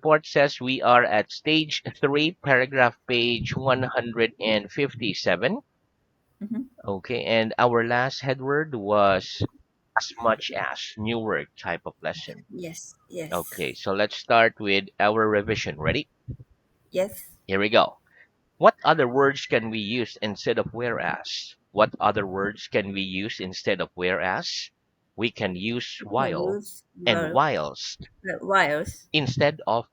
report says we are at stage 3, paragraph page 157. Mm-hmm. Okay, and our last headword was as much as, new word type of lesson. Yes. Yes. Okay, so let's start with our revision. Ready? Yes. Here we go. What other words can we use instead of whereas? What other words can we use instead of whereas? We can use We can while use and were whilst whiles instead of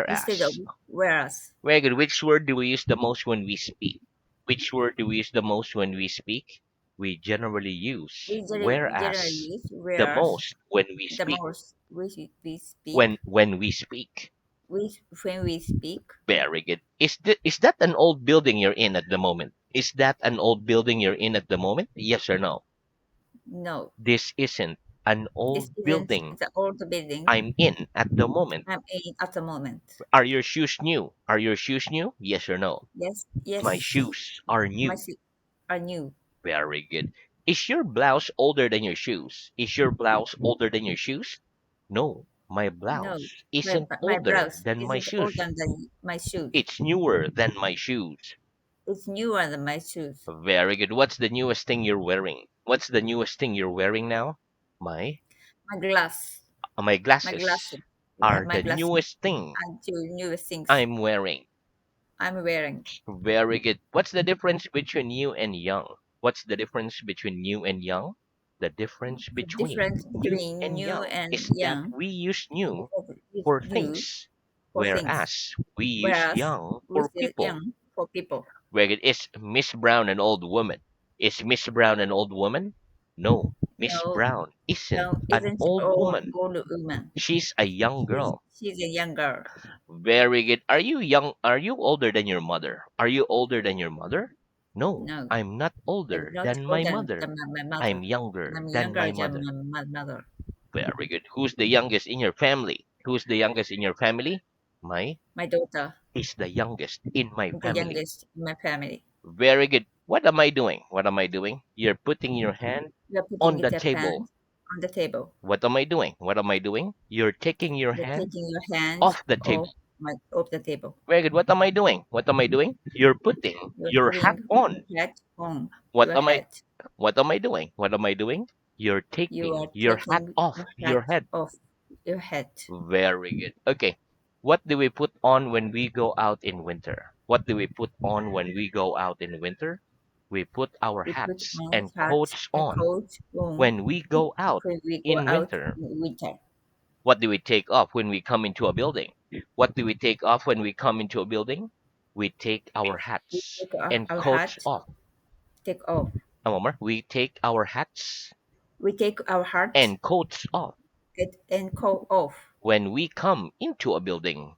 instead of whereas. whereas. Very good. Which word do we use the most when we speak? Which word do we use the most when we speak? We generally use Generally whereas use the whereas most when we the speak. most we speak When we speak. when we speak. Very good. Is that an old building you're in at the moment? Is that an old building you're in at the moment? Yes or no? No, This isn't an this old isn't building the old building I'm in at the moment. I'm in at the moment. Are your shoes new? Are your shoes new? Yes or no? Yes, My yes, shoes are my new. feet are new. Very good. Is your blouse older than your shoes? Is your blouse older than your shoes? No, my No, blouse my isn't my older blouse than my isn't shoes. older than my shoes. It's newer than my shoes. It's newer than my shoes. Very good. What's the newest thing you're wearing? What's the newest thing you're wearing now? My My glass, my my glasses glasses. Yeah, are my the glasses newest thing are two newest things I'm wearing. I'm wearing. Very good. What's the difference between new and young? What's the difference between new and young? The difference The between difference new between and new young and is that young we use new is for new things, for things, whereas we use whereas young we for still people. young for people. Where it is Miss Brown an old woman? Is Miss Brown an old woman? No, Miss No, Brown isn't no, an isn't old woman. old woman. She's a young girl. She's a young girl. Very good. Are you young? Are you older than your mother? Are you older than your mother? No, No, I'm not I'm older not than my older mother. than my mother. I'm younger I'm than younger my than mother. my mother. Very good. Who's the youngest in your family? Who's the youngest in your family? My My daughter is the youngest in my is the family. youngest in my family. Very good. What am I doing? What am I doing? You're putting your hand You're on putting the the table. pen on the table. What am I doing? What am I doing? You're taking your You're hand taking your hand off the table. off the table. Very good. What am I doing? What am I doing? You're putting You're your hat putting on. your hat on What your am I head. what am I doing? What am I doing? You're You taking are your hat taking off the your hat head. off your head. Very good. Okay. What do we put on when we go out in winter? What do we put on when we go out in winter? We put our We put hats on and hat coats and on coat on when we go out when we go in out winter. in winter. What do we take off when we come into a building? What do we take off when we come into a building? We take our We hats take and our coats hat, off. take off. A moment. We take our hats We take our hat and coats off and coat off when we come into a building.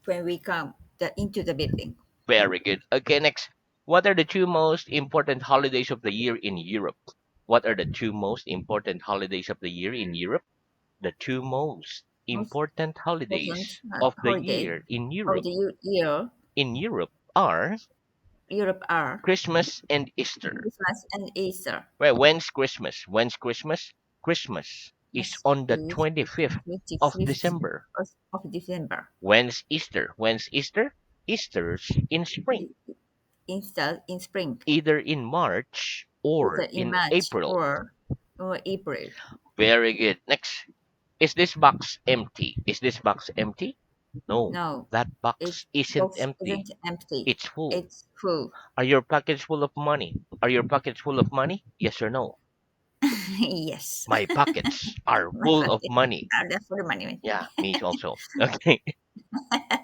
when we come into the building. Very good. Okay, next. What are the two most important holidays of the year in Europe? What are the two most important holidays of the year in Europe? The two most Most important important holidays of the holiday year in of Europe the year are Europe are Christmas and Easter. Christmas and Easter. Well, when's Christmas? When's Christmas? Christmas is Yes, on the is the 25th of 25th December. of December. When's Easter? When's Easter? Easter's in spring, Easter in spring, either in March either or in in March April. or April. Very good. Next. Is this box empty? Is this box empty? No, No, that it box isn't box empty. isn't empty. It's full. It's full. Are your pockets full of money? Are your pockets full of money? Yes or no? Yes. My pockets are My full of pocket. money. That's for the money. Yeah, me also. Okay.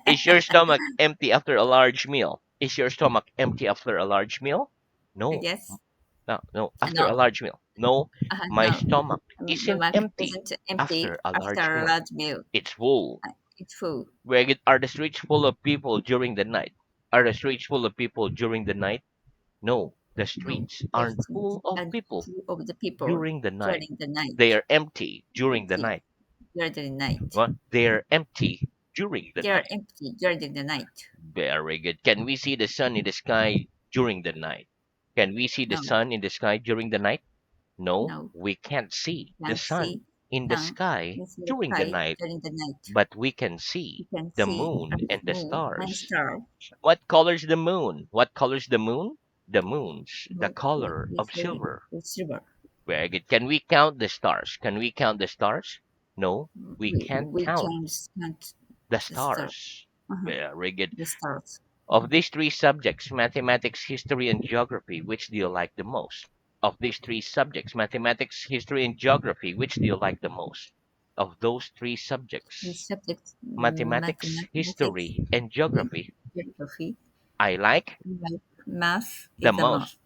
Is your stomach empty after a large meal? Is your stomach empty after a large meal? No. Yes. No, no, after a No. large meal. No, my No. stomach The isn't market empty isn't empty after a large after a meal. large meal. It's full. It's full. Are the streets full of people during the night? Are the streets full of people during the night? No, the No. streets The aren't streets full of are people full of the people during the night. during the They night. are empty during the Empty night. during the night. What? They're empty during the They are night. empty during the night. Very good. Can we see the sun in the sky during the night? Can we see the No. sun in the sky during the night? No, No. we can't see the Can't sun see in the Sun sky is in the during the sky night, during the night. but we can see You can the see a moon and the moon and stars. star. What colors the moon? What colors the moon? The moon's the What color is of the silver. silver? Very good. Can we count the stars? Can we count the stars? No, we can't We count can count the the star. stars. Uh-huh. Very good. The stars. Of these three subjects, mathematics, history, and geography, which do you like the most? Of these three subjects, mathematics, history, and geography, which do you like the most? Of those three The subjects, subject mathematics, mathematics history, and and geography, geography. I like Like math the is the most. most.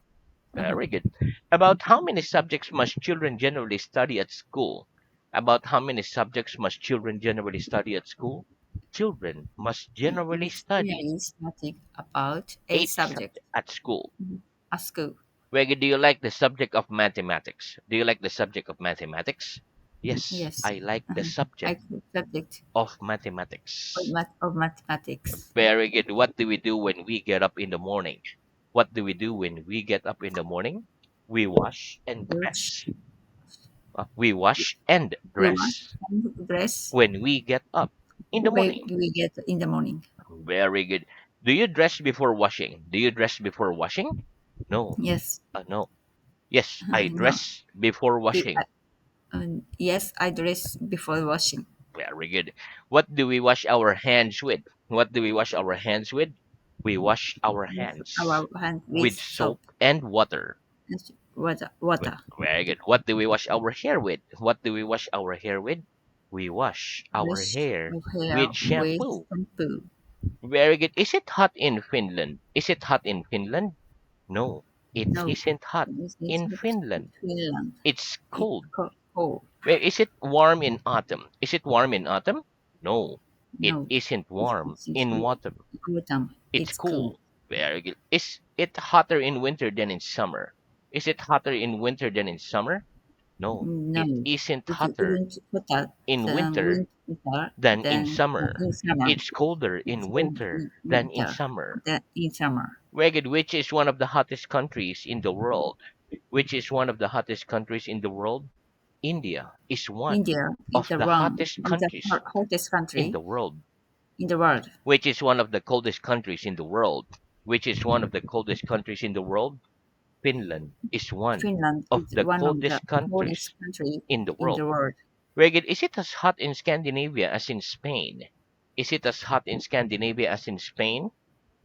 Uh-huh. Very good. About how many subjects must children generally study at school? About how many subjects must children generally study at school? Children must generally It's study really static about a 8 subjects subject. at school. Mhm. A school. Wege, do you like the subject of mathematics? Do you like the subject of mathematics? Yes, Yes. I like the Uh-huh. subject I could subject of mathematics. of mathematics. Very good. What do we do when we get up in the morning? What do we do when we get up in the morning? We wash and Which dress. We wash and we must dress dress when we get up in the where morning. we get in the morning. Very good. Do you dress before washing? Do you dress before washing? No. Yes. No. Yes, I No. dress before It, washing. yes, I dress before washing. Very good. What do we wash our hands with? What do we wash our hands with? We wash our Wash hands our hand with with soap soap and water. and water. Water. Very good. What do we wash our hair with? What do we wash our hair with? We wash our Wash hair our hair with with shampoo. shampoo. Very good. Is it hot in Finland? Is it hot in Finland? No, it No, isn't hot this is in what Finland. Finland. It's It's cold. cold. Well, is it warm in autumn? Is it warm in autumn? No, it No, isn't warm it's in autumn. autumn. It's It's cool. cool. Very good. Is it hotter in winter than in summer? Is it hotter in winter than in summer? No, No, it isn't it hotter isn't hotter in than winter winter than in than summer. in summer. It's colder It's in cold winter in than in winter summer. than in summer. Very good. Which is one of the hottest countries in the world? Which is one of the hottest countries in the world? India is one India is of the the one hottest is the countries hottest in country the world, in the world. which is one of the coldest countries in the world, which is one of the coldest countries in the world. Finland is one Finland of is the one of the coldest countries coldest country in the in world. the world. Regid, is it as hot in Scandinavia as in Spain? Is it as hot in Scandinavia as in Spain?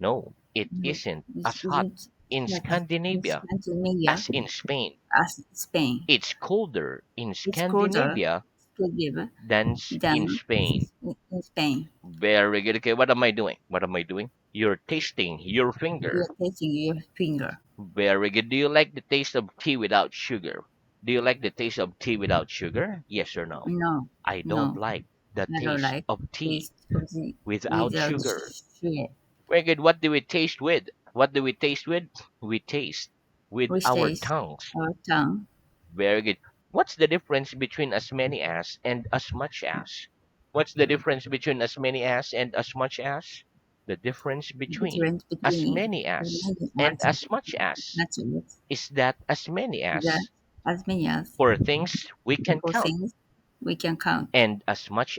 No, it No, isn't it as hot isn't in hot in Scandinavia Scandinavia as in Spain. as Spain. It's colder in It's colder Scandinavia to live than in than Spain. in Spain. Very good. Okay, what am I doing? What am I doing? You're tasting your You finger. are taking your finger. Very good. Do you like the taste of tea without sugar? Do you like the taste of tea without sugar? Yes or no? No, I don't no, like the I don't taste like of tea taste of the without without sugar. sugar. Very good. What do we taste with? What do we taste with? We taste with Which our taste tongues. our tongue. Very good. What's the difference between as many as and as much as? What's the difference between as many as and as much as? The difference between Difference as between many as as many and as as much as naturals is that as many that as as many as for things we can for count things we can count. and as much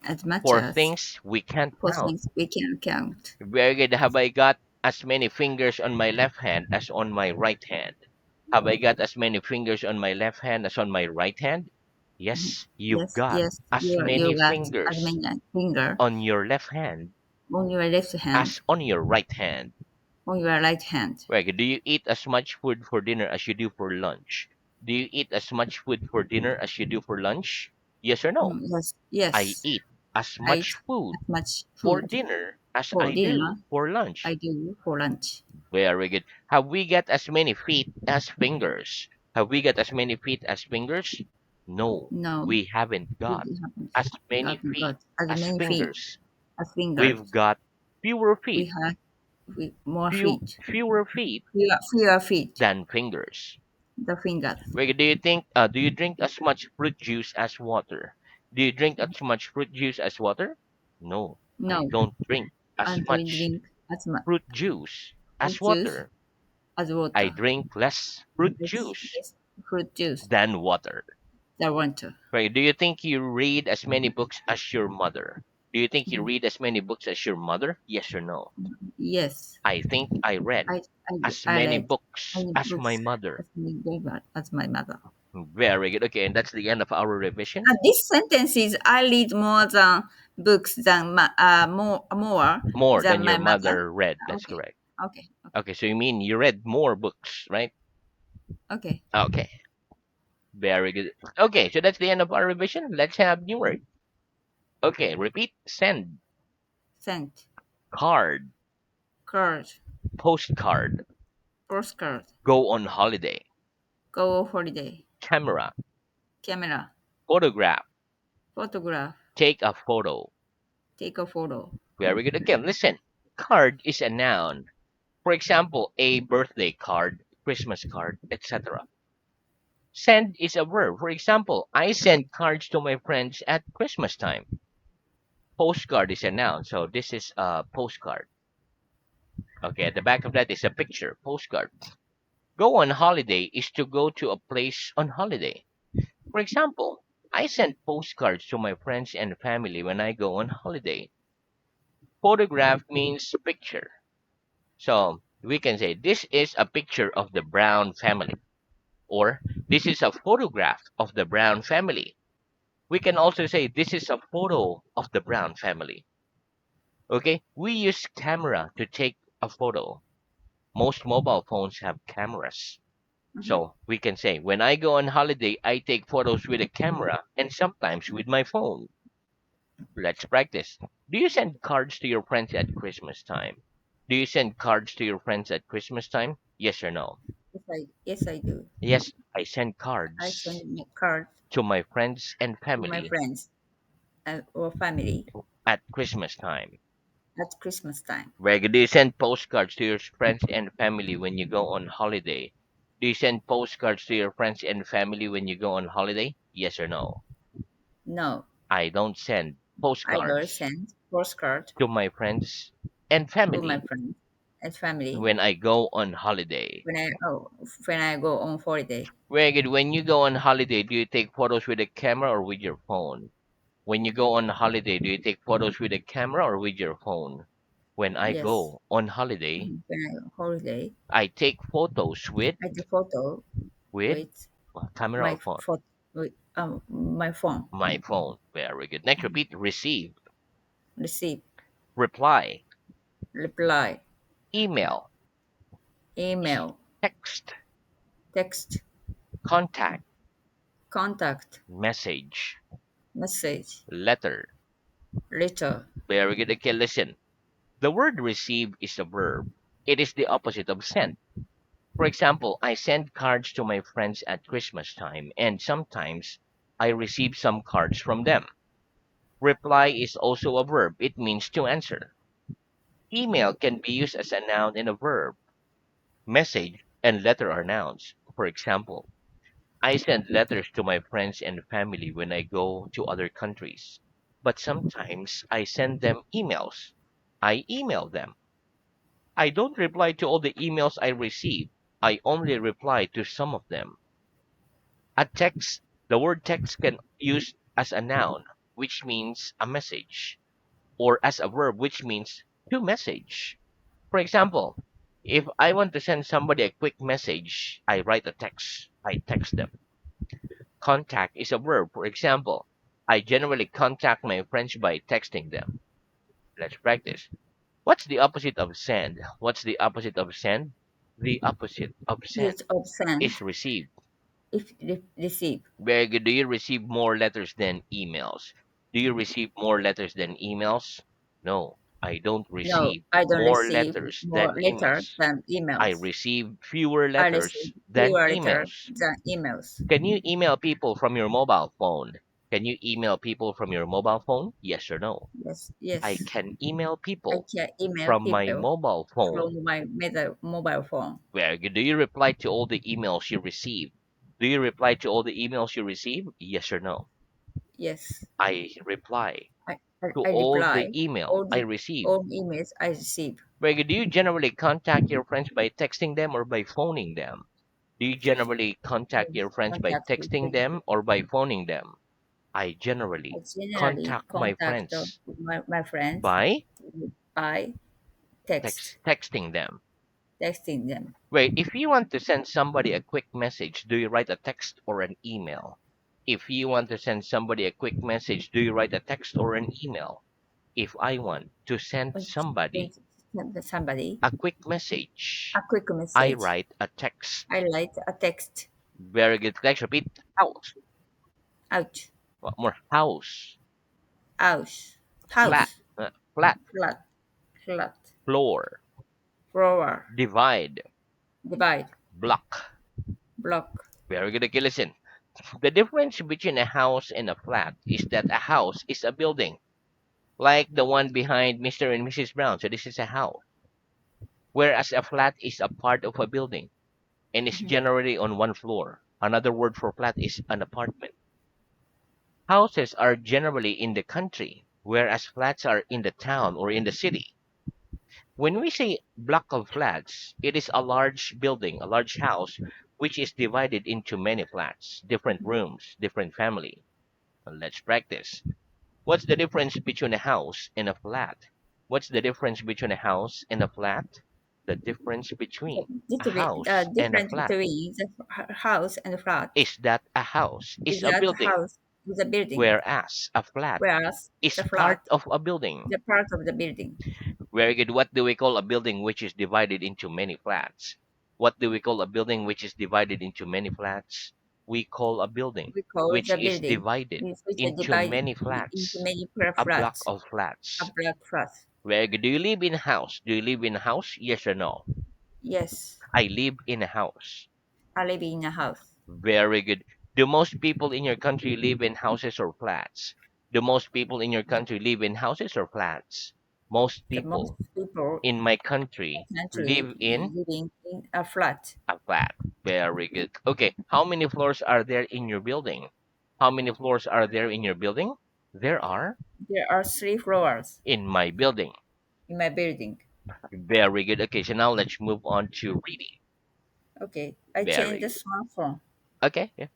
As much for as things we can't for count. things we can count. Very good. Have I got as many fingers on my left hand as on my right hand? Have I got as many fingers on my left hand as on my right hand? Yes, you've Yes, got yes, as you many got as fingers many finger on your left hand on your left hand, as on your right hand. on your right hand. Right. Do you eat as much food for dinner as you do for lunch? Do you eat as much food for dinner as you do for lunch? Yes or no? Yes, I yes. eat as I much eat food as much for food dinner as for I do dinner for I lunch. do for lunch. Very good. Have we got as many feet as fingers? Have we got as many feet as fingers? No, No, we haven't we got haven't as many gotten feet got as as many feet fingers. as fingers. We've got fewer We feet, have more feet, fewer feet fewer feet. than fingers. The finger. Ricky, do you drink as much fruit juice as water? Do you drink as much fruit juice as water? No, I No, don't drink as and we much drink as much fruit juice fruit as juice water. as I water. drink less fruit It's juice less fruit juice than water. I want to. Right. Do you think you read as many books as your mother? Do you think you Mm. read as many books as your mother? Yes or no? Yes. I think I read I, I, as I many read books many as my books mother. as my mother. Very good. Okay, and that's the end of our revision. This sentence is I read more than books than more More than than your my mother. mother read. That's Okay. correct. Okay. Okay. Okay, so you mean you read more books, right? Okay. Okay, very good. Okay, so that's the end of our revision. Let's have new word. Okay, repeat. Send, Sent. card, Card. postcard, Postcard. go on holiday, Go holiday. camera, Camera. photograph, Photograph. take a photo. Take a photo. Very good. Again, listen. Card is a noun. For example, a birthday card, Christmas card, etc. Send is a verb. For example, I send cards to my friends at Christmas time. Postcard is a noun, so this is a postcard. Okay, at the back of that is a picture, postcard. Go on holiday is to go to a place on holiday. For example, I send postcards to my friends and family when I go on holiday. Photograph means picture. So we can say this is a picture of the Brown family, or this is a photograph of the Brown family. We can also say this is a photo of the Brown family. Okay, we use camera to take a photo. Most mobile phones have cameras. Mhm. So we can say when I go on holiday, I take photos with a camera and sometimes with my phone. Let's practice. Do you send cards to your friends at Christmas time? Do you send cards to your friends at Christmas time? Yes or no? Yes, I do. Yes, I send I cards send cards to my friends and to my family friends or family at Christmas time. at Christmas time. Where do you send postcards to your friends and family when you go on holiday? Do you send postcards to your friends and family when you go on holiday? Yes or no? No, I don't send I don't postcards send postcard to my friends and to my family friends and family when I go on holiday. when I go on holiday. Very good. When you go on holiday, do you take photos with a camera or with your phone? When you go on holiday, do you take photos with a camera or with your phone? When I Yes. go on holiday, When I go holiday, I take photos I take photo with with camera my or phone. my phone. My phone. Very good. Next, Mhm. repeat. Receive, Receive, reply, reply, email, email, text, text, contact, contact, message, message, letter. letter. Very good. Okay, listen. The word receive is a verb. It is the opposite of send. For example, I send cards to my friends at Christmas time, and sometimes I receive some cards from them. Reply is also a verb. It means to answer. Email can be used as a noun and a verb. Message and letter are nouns. For example, I send letters to my friends and family when I go to other countries. But sometimes I send them emails. I email them. I don't reply to all the emails I receive. I only reply to some of them. A text, the word text can use as a noun, which means a message, or as a verb, which means to message. For example, if I want to send somebody a quick message, I write a text. I text them. Contact is a verb. For example, I generally contact my friends by texting them. Let's practice. What's the opposite of send? What's the opposite of send? The opposite of send Use of is send receive. if receive. Very good. Do you receive more letters than emails? Do you receive more letters than emails? No, I don't No, receive I don't more receive letters than more letters emails. than I emails. receive fewer I receive letters than fewer letters emails. than emails. Can you email people from your mobile phone? Can you email people from your mobile phone? Yes or no? Yes, I yes. can email I people can email from my people mobile phone. from my mobile phone. Very good. Do you reply to all the emails you receive? Do you reply to all the emails you receive? Yes or no? Yes. I reply I, I, to I all the reply email all I the receive. all emails I receive. Very good. Do you generally contact your friends by texting them or by phoning them? Do you generally contact your friends by Contact with texting them. them or by phoning them? I I generally generally contact my contact friends my friends by by text, texting them. texting them. Wait, if you want to send somebody a quick message, do you write a text or an email? If you want to send somebody a quick message, do you write a text or an email? If I want to send When somebody somebody a quick message, a quick I message, write a text. I write a text. Very good. Let's repeat. House. Ouch, What more? House. house, Flat. house, Flat. flat, flat, Floor. floor, Divide. divide, Block. block. Very good. Okay, listen. The difference between a house and a flat is that a house is a building, like the one behind Mr. and Mrs. Brown. So this is a house, whereas a flat is a part of a building and is Mhm. generally on one floor. Another word for flat is an apartment. Houses are generally in the country, whereas flats are in the town or in the city. When we say block of flats, it is a large building, a large house, which is divided into many flats, different rooms, different family. Let's practice. What's the difference between a house and a flat? What's the difference between a house and a flat? The difference between a The house and a difference flat between the house and the flat is that a house is is a that the building, house is a building, whereas a flat whereas is the part flat of a building. is a part of the building. Very good. What do we call a building which is divided into many flats? What do we call a building which is divided into many flats? We call a building We call which the is building divided which is into divided many into flats, many a block flats, of a flats. block flat. Very good. Do you live in a house? Do you live in a house? Yes or no? Yes, I live in a house. I live in a house. Very good. Do most people in your country live in houses or flats? Do most people in your country live in houses or flats? Most The most people people in my in country the country live in living in a flat. a flat. Very good. Okay, how many floors are there in your building? How many floors are there in your building? There are There are three floors in my building. in my building. Very good. Okay, so now let's move on to reading. Okay, I changed Very the good. smartphone. Okay, yeah.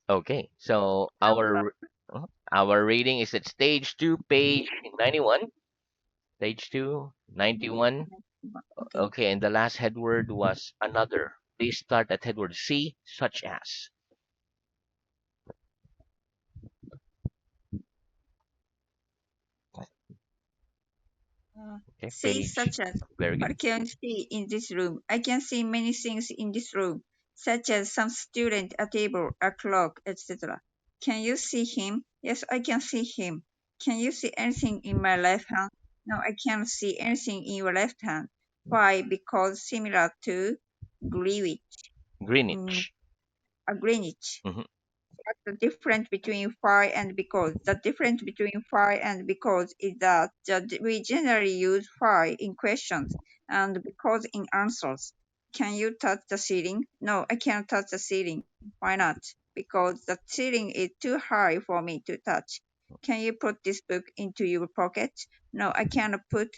Okay, so our reading is at stage 2, page 91. Stage 2, 91. Okay. Okay, and the last headword was another. Please start at headword C, such as. Okay, See, page. such as Very good. what can I see in this room? I can see many things in this room, such as some student, a table, a clock, etc. Can you see him? Yes, I can see him. Can you see anything in my left hand? No, I can't see anything in your left hand. Why? Because similar to Greenwich, mm, Greenwich. Greenwich. Hmm. What's the difference between phi and because? The difference between phi and because is that we generally use phi in questions and because in answers. Can you touch the ceiling? No, I can't touch the ceiling. Why not? Because the ceiling is too high for me to touch. Can you put this book into your pocket? No, I cannot put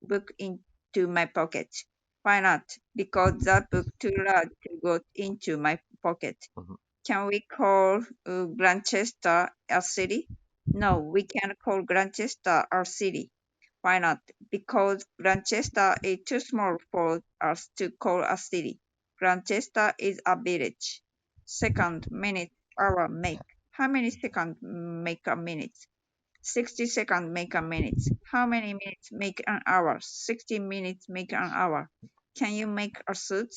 book into my pocket. Why not? Because that book too large to go into my pocket. Hmm. Can we call Grantchester a city? No, we can't call Grantchester a city. Why not? Because Grantchester is too small for us to call a city. Grantchester is a village. Second, minute, hour, make. How many seconds make a minute? 60 seconds make a minute. How many minutes make an hour? 60 minutes make an hour. Can you make a suit?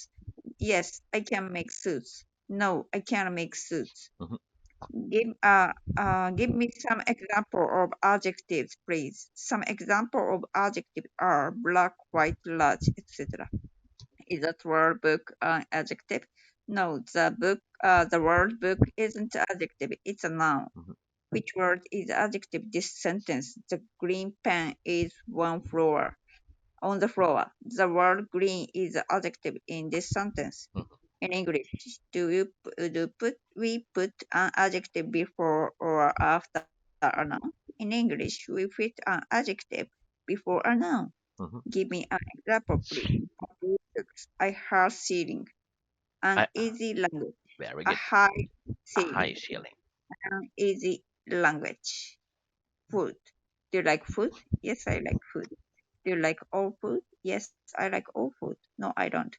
Yes, I can make suits. No, I can't make suits. Hmm. Give me some example of adjectives, please. Some example of adjectives are black, white, large, etc. Is that word book an adjective? No, the word book isn't adjective. It's a noun. Hmm. Which word is adjective this sentence? The green pen is one floor. On the floor. The word green is adjective in this sentence. Mhm. In English, we put an adjective before or after a noun? In English, we put an adjective before a noun. Mhm. Give me an example, please. A high ceiling, an I, easy language. very A good. high A high ceiling, ceiling. an easy language. Food. Do you like food? Yes, I like food. Do you like all food? Yes, I like all food. No, I don't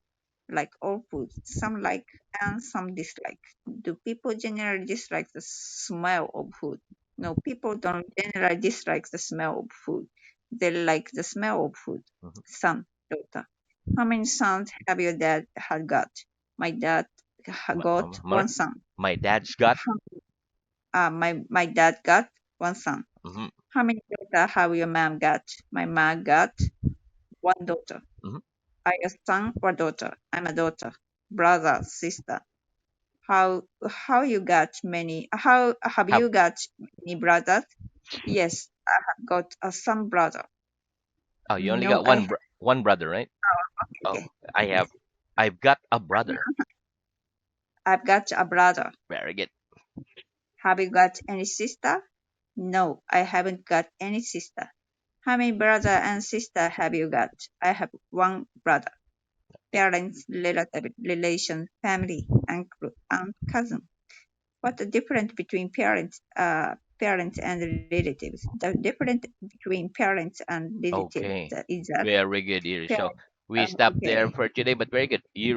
like all foods. Some like and some dislike. Do people generally dislike the smell of food? No, people don't generally dislike the smell of food. They like the smell of food. Mhm. Son, daughter. How many sons have your dad had got? My dad got one son. My dad's got. My dad got one son. Mhm. How many daughter have your mom got? My mom got one daughter. Mhm. Are you a son or daughter? I'm a daughter. Brother, sister. How you got many? How have Have you got many brothers? Yes, I have got a son brother. Oh, you only No, got one brother, right? Oh, okay. I have. I've got a brother. I've got a brother. Very good. Have you got any sister? No, I haven't got any sister. How many brother and sister have you got? I have one brother. Parents, relative, relation, family, uncle, aunt, cousin. What's the difference between parents and relatives? The difference between parents and relatives Okay. is that Very good, Iris. So parents. we stop there Okay. for today, but very good. You